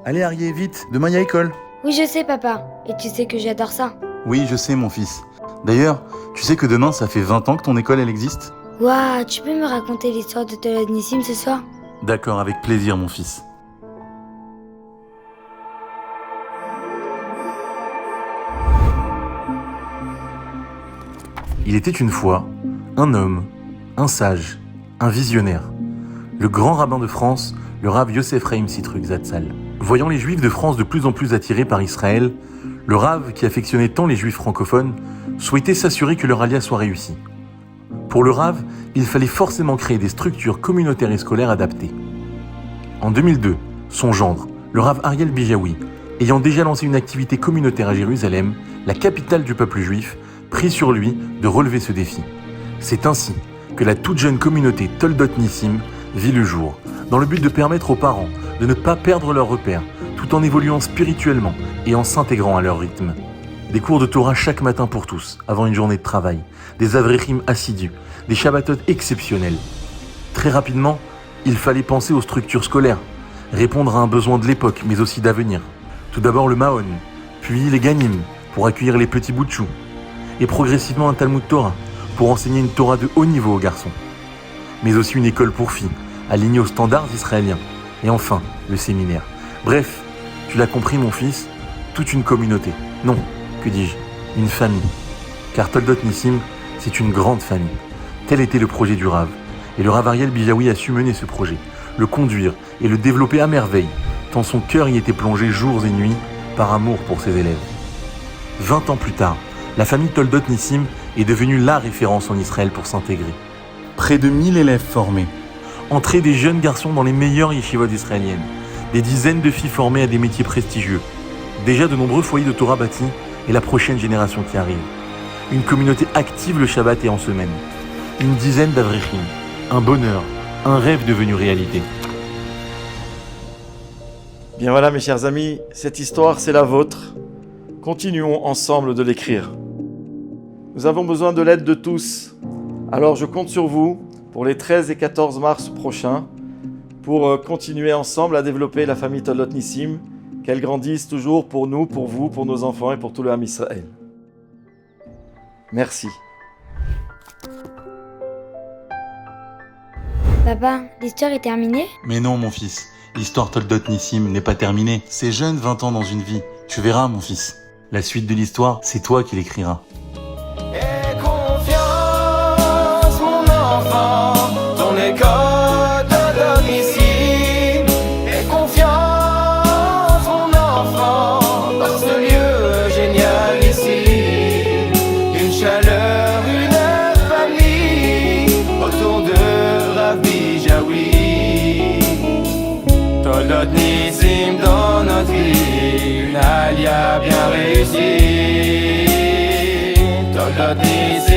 Allez Arié, vite, demain il y a école. Oui, je sais, papa. Et tu sais que j'adore ça. Oui, je sais mon fils. D'ailleurs, tu sais que demain ça fait 20 ans que ton école elle existe? Waouh, tu peux me raconter l'histoire de Tolod Nissim ce soir? D'accord, avec plaisir mon fils. Il était une fois un homme, un sage, un visionnaire, le grand rabbin de France, le Rav Yosef Chaim Sitruk Zatzal. Voyant les Juifs de France de plus en plus attirés par Israël, le Rav, qui affectionnait tant les Juifs francophones, souhaitait s'assurer que leur alliance soit réussie. Pour le Rav, il fallait forcément créer des structures communautaires et scolaires adaptées. En 2002, son gendre, le Rav Ariel Bijaoui, ayant déjà lancé une activité communautaire à Jérusalem, la capitale du peuple juif, prit sur lui de relever ce défi. C'est ainsi que la toute jeune communauté Toldot Nissim vit le jour, dans le but de permettre aux parents de ne pas perdre leurs repères, tout en évoluant spirituellement et en s'intégrant à leur rythme. Des cours de Torah chaque matin pour tous, avant une journée de travail, des avrechim assidus, des shabbatot exceptionnels. Très rapidement, il fallait penser aux structures scolaires, répondre à un besoin de l'époque, mais aussi d'avenir. Tout d'abord le Mahon, puis les Ganim, pour accueillir les petits bouts de chou, et progressivement un Talmud Torah, pour enseigner une Torah de haut niveau aux garçons. Mais aussi une école pour filles, alignée aux standards israéliens. Et enfin, le séminaire. Bref, tu l'as compris mon fils, toute une communauté. Non, que dis-je, une famille. Car Toldot Nissim, c'est une grande famille. Tel était le projet du Rav. Et le Rav Ariel Bijaoui a su mener ce projet, le conduire et le développer à merveille, tant son cœur y était plongé jours et nuits par amour pour ses élèves. 20 ans plus tard, la famille Toldot Nissim est devenue la référence en Israël pour s'intégrer. Près de 1000 élèves formés. Entrée des jeunes garçons dans les meilleures yeshivot israéliennes. Des dizaines de filles formées à des métiers prestigieux. Déjà de nombreux foyers de Torah bâtis et la prochaine génération qui arrive. Une communauté active le Shabbat et en semaine. Une dizaine d'avrechim. Un bonheur, un rêve devenu réalité. Bien voilà mes chers amis, cette histoire c'est la vôtre. Continuons ensemble de l'écrire. Nous avons besoin de l'aide de tous. Alors je compte sur vous pour les 13 et 14 mars prochains pour continuer ensemble à développer la famille Toldot Nissim, qu'elle grandisse toujours pour nous, pour vous, pour nos enfants et pour tout le Ham Israël. Merci. Papa, l'histoire est terminée? Mais non mon fils, l'histoire Toldot Nissim n'est pas terminée. C'est jeune 20 ans dans une vie. Tu verras mon fils. La suite de l'histoire, c'est toi qui l'écriras. Aie confiance, mon enfant, ton école te donne ici. Aie confiance, mon enfant, dans ce lieu génial ici. Une chaleur, une famille, autour de Rav Bijaoui. Toldot Nissim dans notre vie, une alia bien réussie. Toldot Nissim.